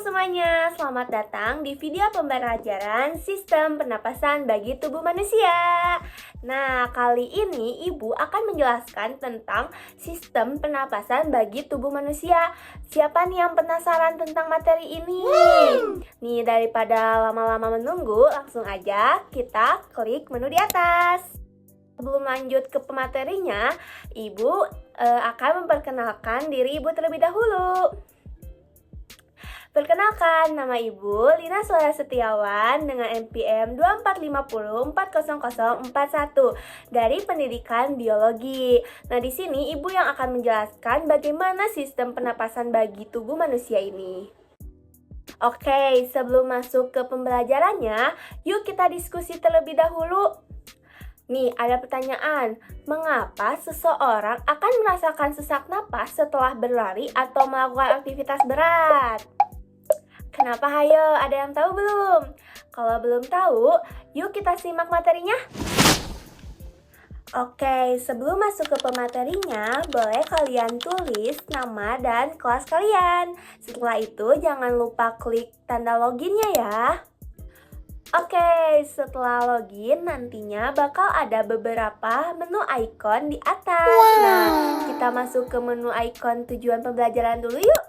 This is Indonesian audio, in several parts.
semuanya, selamat datang di video pembelajaran sistem pernapasan bagi tubuh manusia. Nah, kali ini Ibu akan menjelaskan tentang sistem pernapasan bagi tubuh manusia. Siapa nih yang penasaran tentang materi ini? Nih, daripada lama-lama menunggu, langsung aja kita klik menu di atas. Sebelum lanjut ke pematerinya, Ibu akan memperkenalkan diri Ibu terlebih dahulu. Perkenalkan, nama Ibu Lina Suara Setiawan dengan NPM 2450400041 dari Pendidikan Biologi. Nah, di sini Ibu yang akan menjelaskan bagaimana sistem pernapasan bagi tubuh manusia ini. Oke, sebelum masuk ke pembelajarannya, yuk kita diskusi terlebih dahulu. Nih, ada pertanyaan, mengapa seseorang akan merasakan sesak napas setelah berlari atau melakukan aktivitas berat? Kenapa hayo? Ada yang tahu belum? Kalau belum tahu, yuk kita simak materinya. Oke, sebelum masuk ke pematerinya, boleh kalian tulis nama dan kelas kalian. Setelah itu, jangan lupa klik tanda loginnya ya. Oke, setelah login nantinya bakal ada beberapa menu icon di atas. Nah, kita masuk ke menu icon tujuan pembelajaran dulu yuk.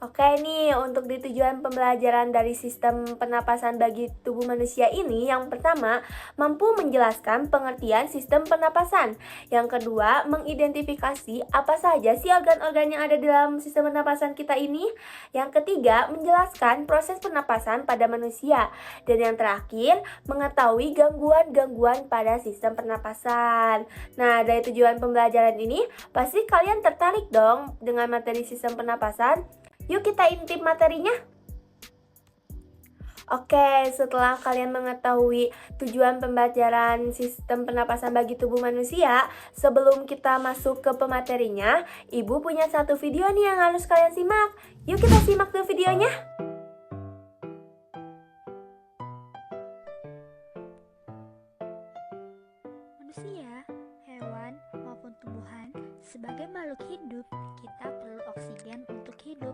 Oke nih, untuk di tujuan pembelajaran dari sistem pernapasan bagi tubuh manusia ini, yang pertama, mampu menjelaskan pengertian sistem pernapasan. Yang kedua, mengidentifikasi apa saja sih organ-organ yang ada di dalam sistem pernapasan kita ini. Yang ketiga, menjelaskan proses pernapasan pada manusia. Dan yang terakhir, mengetahui gangguan-gangguan pada sistem pernapasan. Nah, dari tujuan pembelajaran ini, pasti kalian tertarik dong dengan materi sistem pernapasan. Yuk kita intip materinya. Oke, setelah kalian mengetahui tujuan pembelajaran sistem pernapasan bagi tubuh manusia, sebelum kita masuk ke pematerinya, Ibu punya satu video nih yang harus kalian simak. Yuk kita simak dulu videonya. Manusia, hewan, maupun tumbuhan, sebagai makhluk hidup, kita perlu oksigen untuk hidup.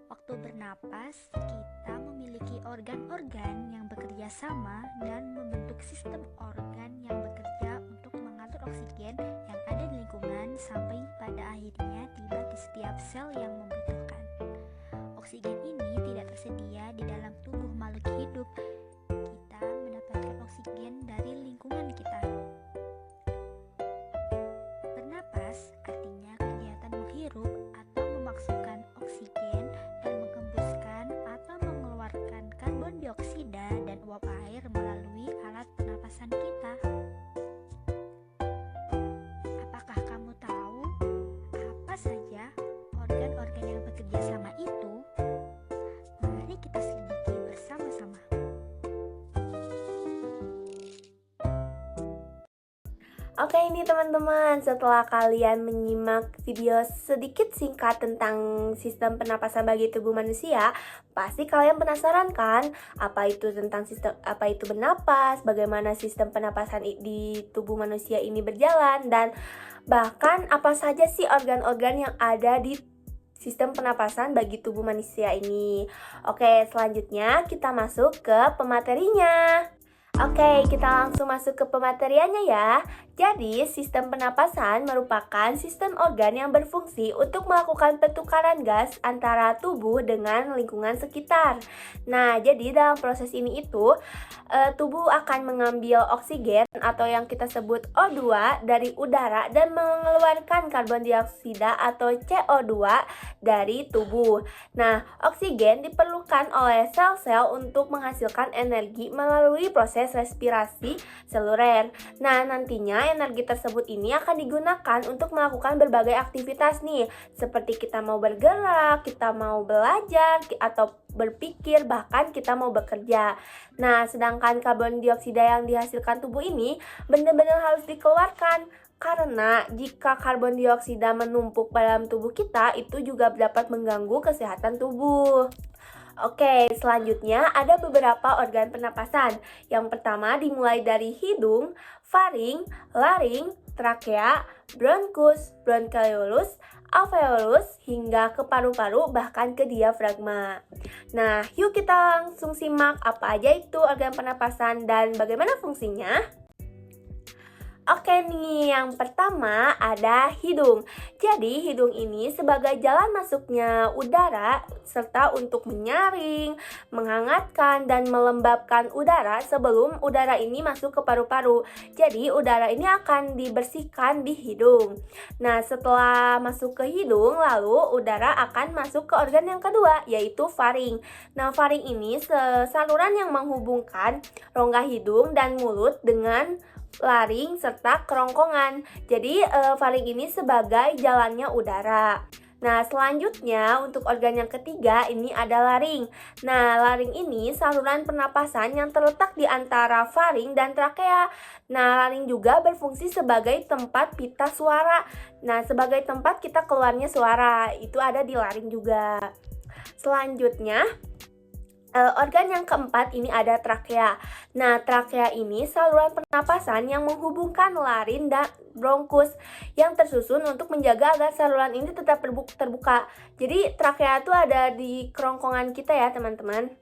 Waktu bernapas, kita memiliki organ-organ yang bekerja sama dan membentuk sistem organ yang bekerja untuk mengatur oksigen yang ada di lingkungan sampai pada akhirnya tiba di setiap sel yang membutuhkan. Oksigen ini tidak tersedia di dalam tubuh makhluk hidup. Kita mendapatkan oksigen dari lingkungan kita. Bernapas artinya kegiatan menghirup atau memasukkan oksigen dan menghembuskan atau mengeluarkan karbon dioksida dan uap air melalui alat pernapasan kita. Apakah kamu tahu apa saja organ-organ yang bekerja sama itu? Mari kita selidiki bersama-sama. Oke ini teman-teman, setelah kalian menyimak video sedikit singkat tentang sistem pernapasan bagi tubuh manusia, pasti kalian penasaran kan apa itu bernapas, bagaimana sistem pernapasan di tubuh manusia ini berjalan, dan bahkan apa saja sih organ-organ yang ada di sistem pernapasan bagi tubuh manusia ini. Oke, selanjutnya kita masuk ke pematerinya. Oke, kita langsung masuk ke pemateriannya ya. Jadi, sistem pernapasan merupakan sistem organ yang berfungsi untuk melakukan pertukaran gas antara tubuh dengan lingkungan sekitar. Nah, jadi dalam proses ini tubuh akan mengambil oksigen atau yang kita sebut O2 dari udara dan mengeluarkan karbon dioksida atau CO2 dari tubuh. Nah, oksigen diperlukan oleh sel-sel untuk menghasilkan energi melalui proses respirasi seluler. Nah, nantinya energi tersebut ini akan digunakan untuk melakukan berbagai aktivitas nih, seperti kita mau bergerak, kita mau belajar, atau berpikir, bahkan kita mau bekerja. Nah, sedangkan karbon dioksida yang dihasilkan tubuh ini benar-benar harus dikeluarkan. Karena jika karbon dioksida menumpuk dalam tubuh kita, itu juga dapat mengganggu kesehatan tubuh. Oke, selanjutnya ada beberapa organ pernapasan. Yang pertama dimulai dari hidung, faring, laring, trakea, bronkus, bronkiolus, alveolus, hingga ke paru-paru bahkan ke diafragma. Nah, yuk kita langsung simak apa aja itu organ pernapasan dan bagaimana fungsinya. Oke nih, yang pertama ada hidung. Jadi hidung ini sebagai jalan masuknya udara serta untuk menyaring, menghangatkan, dan melembabkan udara sebelum udara ini masuk ke paru-paru. Jadi udara ini akan dibersihkan di hidung. Nah, setelah masuk ke hidung, lalu udara akan masuk ke organ yang kedua, yaitu faring. Nah, faring ini saluran yang menghubungkan rongga hidung dan mulut dengan laring serta kerongkongan. Jadi faring ini sebagai jalannya udara. Nah, selanjutnya untuk organ yang ketiga ini ada laring. Nah, laring ini saluran pernapasan yang terletak di antara faring dan trakea. Nah, laring juga berfungsi sebagai tempat pita suara. Nah, sebagai tempat kita keluarnya suara, itu ada di laring juga. Selanjutnya organ yang keempat ini ada trakea. Nah, trakea ini saluran pernapasan yang menghubungkan laring dan bronkus yang tersusun untuk menjaga agar saluran ini tetap terbuka. Jadi trakea itu ada di kerongkongan kita ya, teman-teman.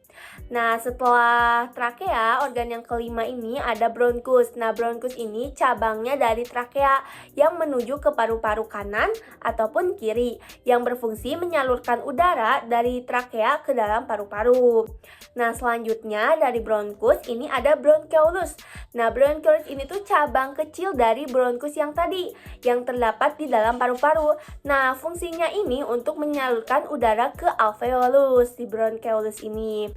Nah, setelah trakea, organ yang kelima ini ada bronkus. Nah, bronkus ini cabangnya dari trakea yang menuju ke paru-paru kanan ataupun kiri yang berfungsi menyalurkan udara dari trakea ke dalam paru-paru. Nah, selanjutnya dari bronkus ini ada bronkiolus. Nah, bronkiolus ini tuh cabang kecil dari bronkus yang tadi yang terdapat di dalam paru-paru. Nah, fungsinya ini untuk menyalurkan udara ke alveolus di bronkiolus ini.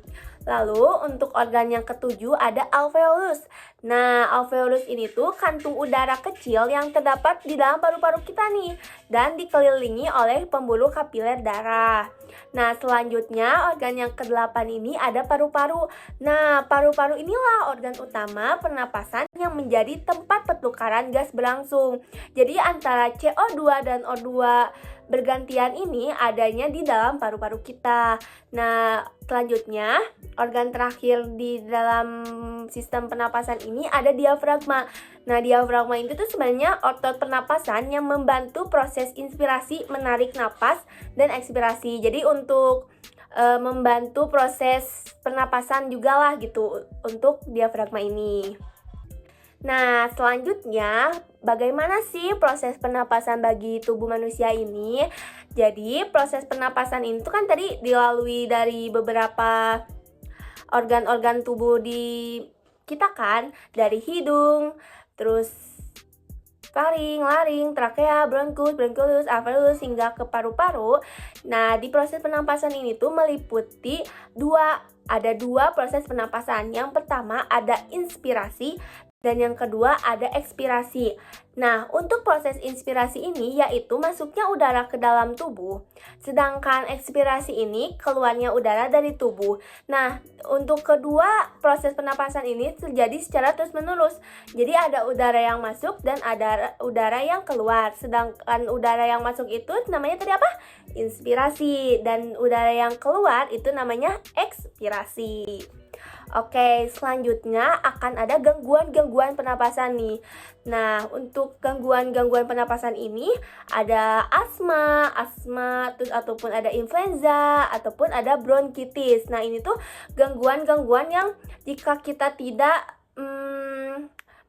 Lalu untuk organ yang ketujuh ada alveolus. Nah, alveolus ini tuh kantung udara kecil yang terdapat di dalam paru-paru kita nih dan dikelilingi oleh pembuluh kapiler darah. Nah, selanjutnya organ yang kedelapan ini ada paru-paru. Nah, paru-paru inilah organ utama pernapasan yang menjadi tempat pertukaran gas berlangsung. Jadi antara CO2 dan O2 bergantian ini adanya di dalam paru-paru kita. Nah, selanjutnya organ terakhir di dalam sistem pernapasan ini ada diafragma. Nah, diafragma itu tuh sebenarnya otot pernapasan yang membantu proses inspirasi, menarik napas, dan ekspirasi. Jadi untuk membantu proses pernapasan juga lah gitu untuk diafragma ini. Nah, selanjutnya bagaimana sih proses pernapasan bagi tubuh manusia ini? Jadi, proses pernapasan ini tuh kan tadi dilalui dari beberapa organ-organ tubuh di kita kan, dari hidung, terus faring, laring, trakea, bronkus, bronkiolus, alveolus hingga ke paru-paru. Nah, di proses pernapasan ini tuh meliputi ada dua proses pernapasan. Yang pertama ada inspirasi dan yang kedua ada ekspirasi. Nah, untuk proses inspirasi ini yaitu masuknya udara ke dalam tubuh, sedangkan ekspirasi ini keluarnya udara dari tubuh. Nah, untuk kedua proses pernapasan ini terjadi secara terus-menerus. Jadi ada udara yang masuk dan ada udara yang keluar. Sedangkan udara yang masuk itu namanya tadi apa? Inspirasi, dan udara yang keluar itu namanya ekspirasi. Oke, selanjutnya akan ada gangguan-gangguan pernapasan nih. Nah, untuk gangguan-gangguan pernapasan ini ada asma, terus ataupun ada influenza, ataupun ada bronkitis. Nah, ini tuh gangguan-gangguan yang jika kita tidak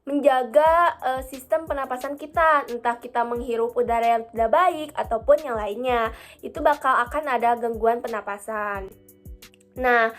menjaga sistem pernapasan kita, entah kita menghirup udara yang tidak baik ataupun yang lainnya, itu bakal akan ada gangguan pernapasan. Nah,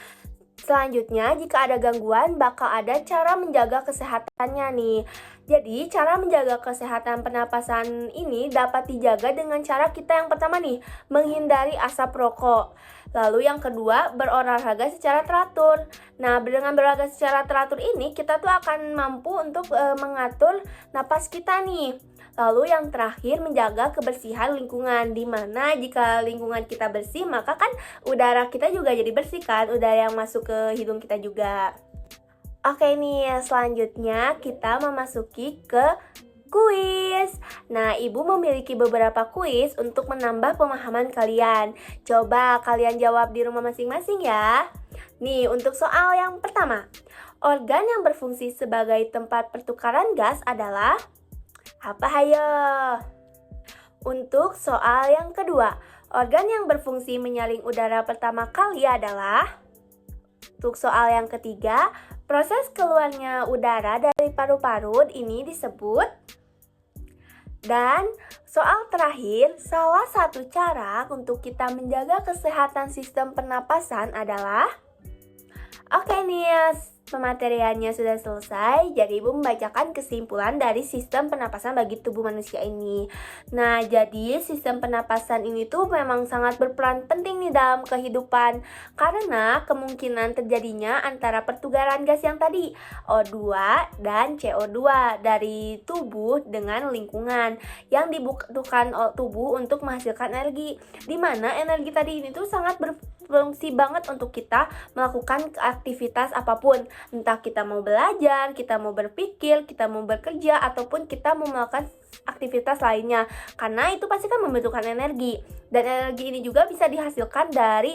selanjutnya, jika ada gangguan, bakal ada cara menjaga kesehatannya nih. Jadi, cara menjaga kesehatan pernapasan ini dapat dijaga dengan cara kita yang pertama nih, menghindari asap rokok. Lalu yang kedua, berolahraga secara teratur. Nah, dengan berolahraga secara teratur ini, kita tuh akan mampu untuk mengatur napas kita nih. Lalu yang terakhir, menjaga kebersihan lingkungan, di mana jika lingkungan kita bersih, maka kan udara kita juga jadi bersih kan, udara yang masuk ke hidung kita juga. Oke nih, selanjutnya kita memasuki ke kuis. Nah, Ibu memiliki beberapa kuis untuk menambah pemahaman kalian. Coba kalian jawab di rumah masing-masing ya. Nih, untuk soal yang pertama. Organ yang berfungsi sebagai tempat pertukaran gas adalah apa hayo? Untuk soal yang kedua, organ yang berfungsi menyaring udara pertama kali adalah. Untuk soal yang ketiga, proses keluarnya udara dari paru-paru ini disebut. Dan soal terakhir, salah satu cara untuk kita menjaga kesehatan sistem pernapasan adalah. Oke nih, pemateriannya sudah selesai, jadi Ibu membacakan kesimpulan dari sistem pernapasan bagi tubuh manusia ini. Nah, jadi sistem pernapasan ini tuh memang sangat berperan penting nih dalam kehidupan, karena kemungkinan terjadinya antara pertukaran gas yang tadi, O2 dan CO2 dari tubuh dengan lingkungan yang dibutuhkan tubuh untuk menghasilkan energi, dimana energi tadi ini tuh sangat berfungsi banget untuk kita melakukan aktivitas apapun. Entah kita mau belajar, kita mau berpikir, kita mau bekerja, ataupun kita mau melakukan aktivitas lainnya. Karena itu pasti kan membutuhkan energi. Dan energi ini juga bisa dihasilkan dari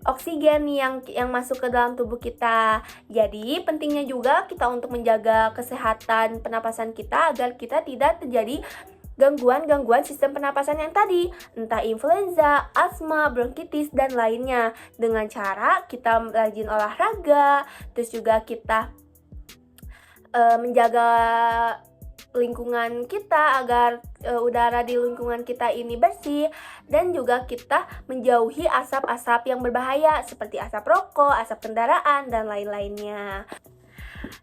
oksigen yang masuk ke dalam tubuh kita. Jadi pentingnya juga kita untuk menjaga kesehatan pernapasan kita agar kita tidak terjadi gangguan sistem pernapasan yang tadi, entah influenza, asma, bronkitis, dan lainnya, dengan cara kita rajin olahraga, terus juga kita menjaga lingkungan kita agar udara di lingkungan kita ini bersih, dan juga kita menjauhi asap-asap yang berbahaya seperti asap rokok, asap kendaraan, dan lain-lainnya.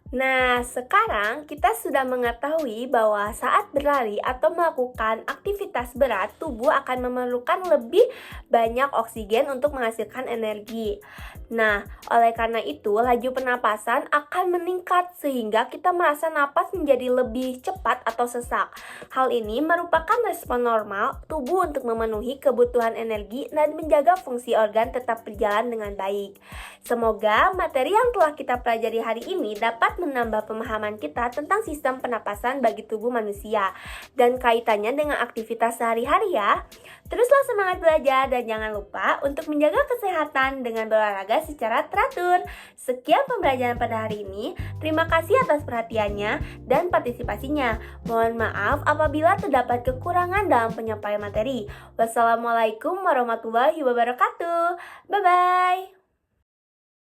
Nah, sekarang kita sudah mengetahui bahwa saat berlari atau melakukan aktivitas berat, tubuh akan memerlukan lebih banyak oksigen untuk menghasilkan energi. Nah, oleh karena itu, laju pernapasan akan meningkat sehingga kita merasa napas menjadi lebih cepat atau sesak. Hal ini merupakan respon normal tubuh untuk memenuhi kebutuhan energi dan menjaga fungsi organ tetap berjalan dengan baik. Semoga materi yang telah kita pelajari hari ini dapat menambah pemahaman kita tentang sistem pernapasan bagi tubuh manusia dan kaitannya dengan aktivitas sehari-hari ya. Teruslah semangat belajar dan jangan lupa untuk menjaga kesehatan dengan berolahraga secara teratur. Sekian pembelajaran pada hari ini. Terima kasih atas perhatiannya dan partisipasinya. Mohon maaf apabila terdapat kekurangan dalam penyampaian materi. Wassalamualaikum warahmatullahi wabarakatuh. Bye-bye.